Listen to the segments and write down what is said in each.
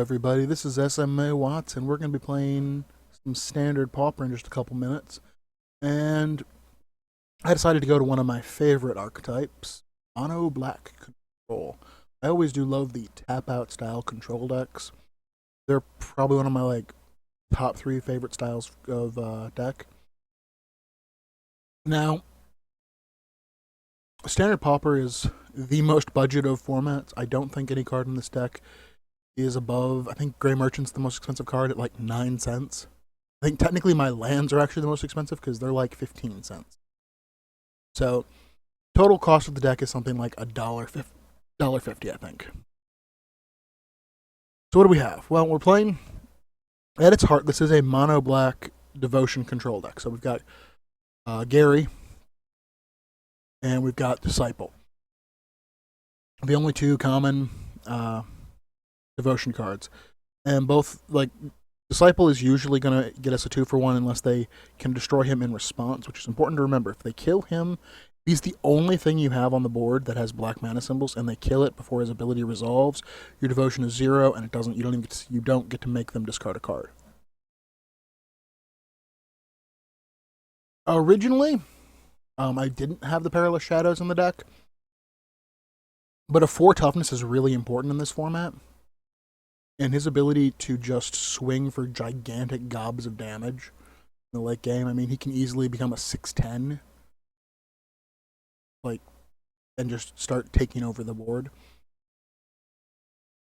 everybody. This is SMA Watts, and we're going to be playing some standard Pauper in just a couple minutes. And I decided to go to one of my favorite archetypes, Mono Black Control. I always do love the tap-out style control decks. They're probably one of my top 3 favorite styles of deck. Now, standard Pauper is the most budget of formats. I don't think any card in this deck is above. I think Grey Merchant's the most expensive card at like 9 cents. I think technically my lands are actually the most expensive because they're like 15 cents. So total cost of the deck is something like $1.50, I think. So what do we have? Well, we're playing, at its heart, this is a mono black devotion control deck. So we've got Gary and we've got Disciple. The only 2 common devotion cards. And both, Disciple is usually going to get us a 2-for-1 unless they can destroy him in response, which is important to remember. If they kill him, he's the only thing you have on the board that has black mana symbols, and they kill it before his ability resolves. Your devotion is 0, and you don't get to make them discard a card. Originally, I didn't have the Perilous Shadows in the deck, but a 4 toughness is really important in this format. And his ability to just swing for gigantic gobs of damage in the late game. I mean, he can easily become a 6/10. And just start taking over the board.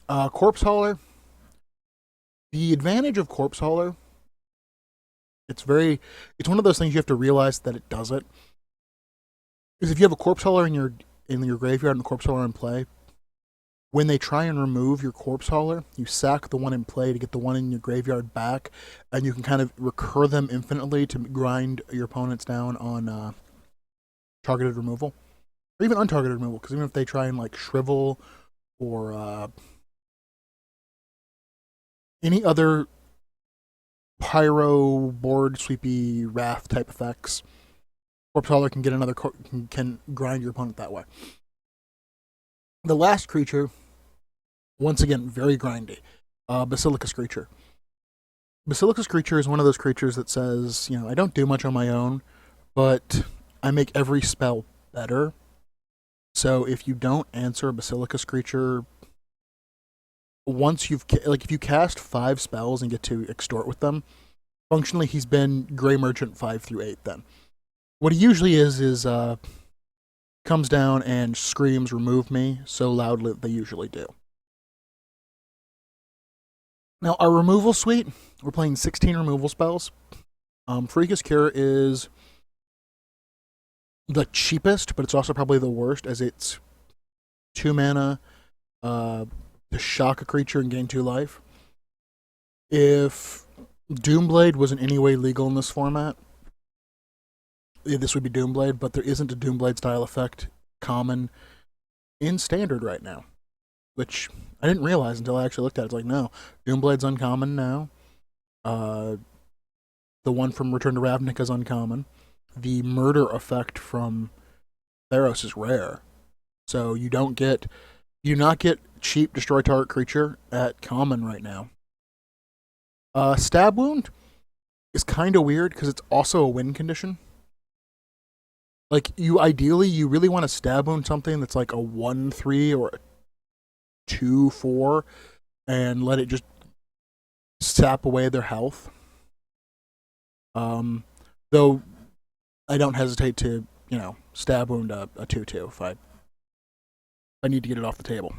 Corpse Hauler. The advantage of Corpse Hauler, it's one of those things you have to realize that it does it. Is if you have a Corpse Hauler in your graveyard and the Corpse Hauler in play, when they try and remove your Corpse Hauler, you sack the one in play to get the one in your graveyard back, and you can kind of recur them infinitely to grind your opponents down on targeted removal. Or even untargeted removal, because even if they try and shrivel or any other pyro, board sweepy, wrath type effects, Corpse Hauler can get can grind your opponent that way. The last creature, once again, very grindy. Basilica Screecher. Basilica Screecher is one of those creatures that says, I don't do much on my own, but I make every spell better. So if you don't answer a Basilica Screecher, once if you cast 5 spells and get to extort with them, functionally he's been Grey Merchant 5 through 8 then. What he usually is comes down and screams, "Remove me," so loudly that they usually do. Now, our removal suite, we're playing 16 removal spells. Freakish Cure is the cheapest, but it's also probably the worst, as it's 2 mana to shock a creature and gain 2 life. If Doomblade was in any way legal in this format, this would be Doomblade, but there isn't a Doomblade style effect common in Standard right now, which I didn't realize until I actually looked at it. It's no, Doomblade's uncommon now. The one from Return to Ravnica is uncommon. The murder effect from Theros is rare, so you do not get cheap destroy target creature at common right now. Stab Wound is kind of weird because it's also a win condition. You really want to Stab Wound something that's like a 1/3 or a 2/4 and let it just sap away their health. Though I don't hesitate to, Stab Wound a 2/2 if I need to get it off the table.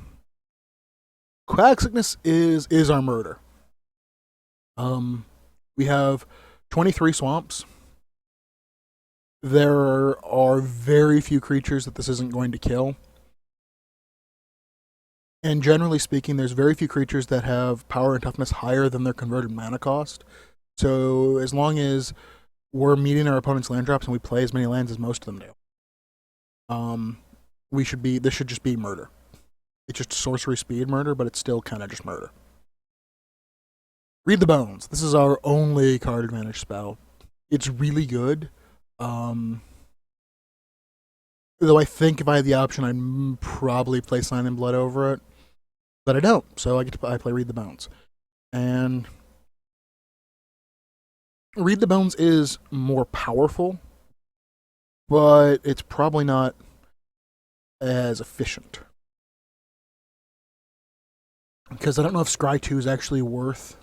Quag Sickness is our murder. We have 23 swamps. There are very few creatures that this isn't going to kill. And generally speaking, there's very few creatures that have power and toughness higher than their converted mana cost. So as long as we're meeting our opponent's land drops and we play as many lands as most of them do, this should just be murder. It's just sorcery speed murder, but it's still kind of just murder. Read the Bones. This is our only card advantage spell. It's really good. Though I think if I had the option, I'd probably play Sign in Blood over it. but I don't. So I play Read the Bones, and Read the Bones is more powerful, but it's probably not as efficient. Because I don't know if Scry 2 is actually worth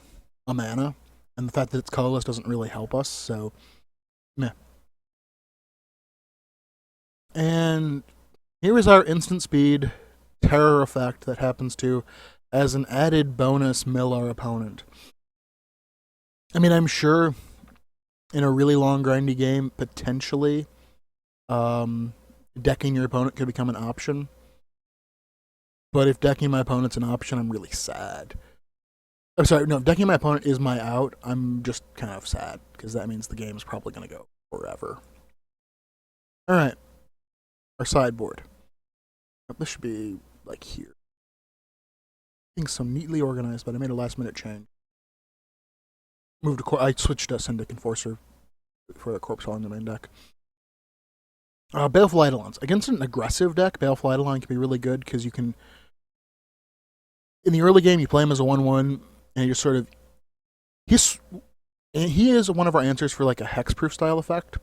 a mana, and the fact that it's colorless doesn't really help us, so meh. And here is our instant speed terror effect that happens to, as an added bonus, mill our opponent. I mean, I'm sure in a really long grindy game, potentially, decking your opponent could become an option. But if decking my opponent's an option, I'm really sad. I'm sorry, no, if decking my opponent is my out, I'm just kind of sad, because that means the game is probably going to go forever. Alright, our sideboard. This should be, like, here. Things so neatly organized, but I made a last minute change. I switched to Syndic Enforcer for the Corpse Hall in the main deck. Baleful Eidolons. Against an aggressive deck, Baleful Eidolon can be really good because you can. In the early game, you play him as a 1/1, and you're sort of. He is one of our answers for like a hexproof style effect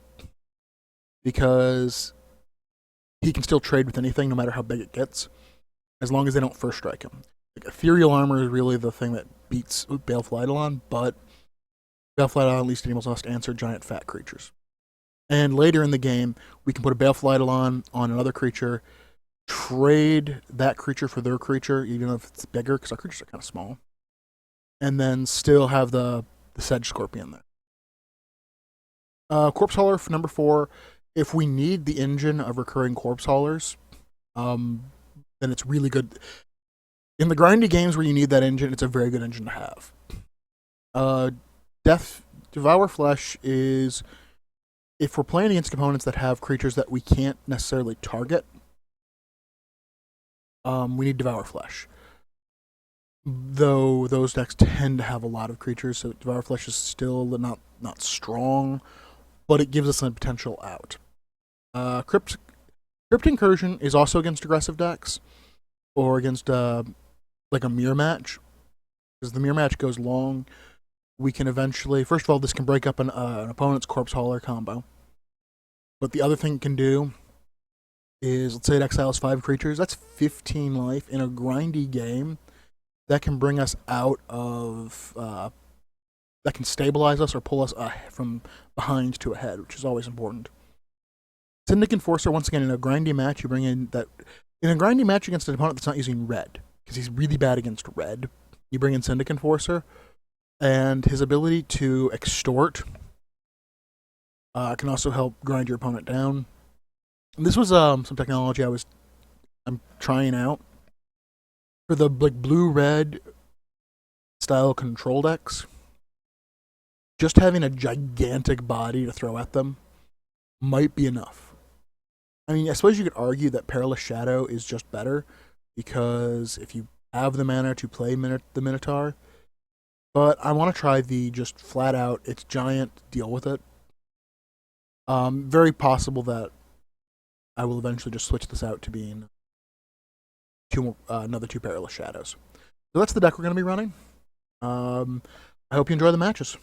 because he can still trade with anything no matter how big it gets, as long as they don't first strike him. Like, Ethereal Armor is really the thing that beats Baleful Eidolon, but Baleful Eidolon at least enables us to answer giant fat creatures. And later in the game, we can put a Baleful Eidolon on another creature, trade that creature for their creature, even if it's bigger, because our creatures are kind of small, and then still have the Sedge Scorpion there. Corpse Hauler for number 4. If we need the engine of recurring Corpse Haulers, then it's really good. In the grindy games where you need that engine, it's a very good engine to have. Devour Flesh is, if we're playing against opponents that have creatures that we can't necessarily target, we need Devour Flesh. Though those decks tend to have a lot of creatures, so Devour Flesh is still not strong, but it gives us a potential out. Crypt Incursion is also against aggressive decks, or against like a mirror match, because the mirror match goes long. We can eventually, first of all, this can break up an opponent's Corpse Hauler combo. But the other thing it can do is, let's say it exiles 5 creatures, that's 15 life in a grindy game. That can bring us out of, that can stabilize us or pull us from behind to ahead, which is always important. Syndic Enforcer, once again, in a grindy match, you bring in that, in a grindy match against an opponent that's not using red, because he's really bad against red, you bring in Syndic Enforcer, and his ability to extort can also help grind your opponent down. And this was some technology I'm trying out for the like blue-red style control decks. Just having a gigantic body to throw at them might be enough. I mean, I suppose you could argue that Perilous Shadow is just better, because if you have the mana to play the Minotaur, but I want to try the just flat out, it's giant, deal with it. Very possible that I will eventually just switch this out to being another 2 Perilous Shadows. So that's the deck we're going to be running. I hope you enjoy the matches.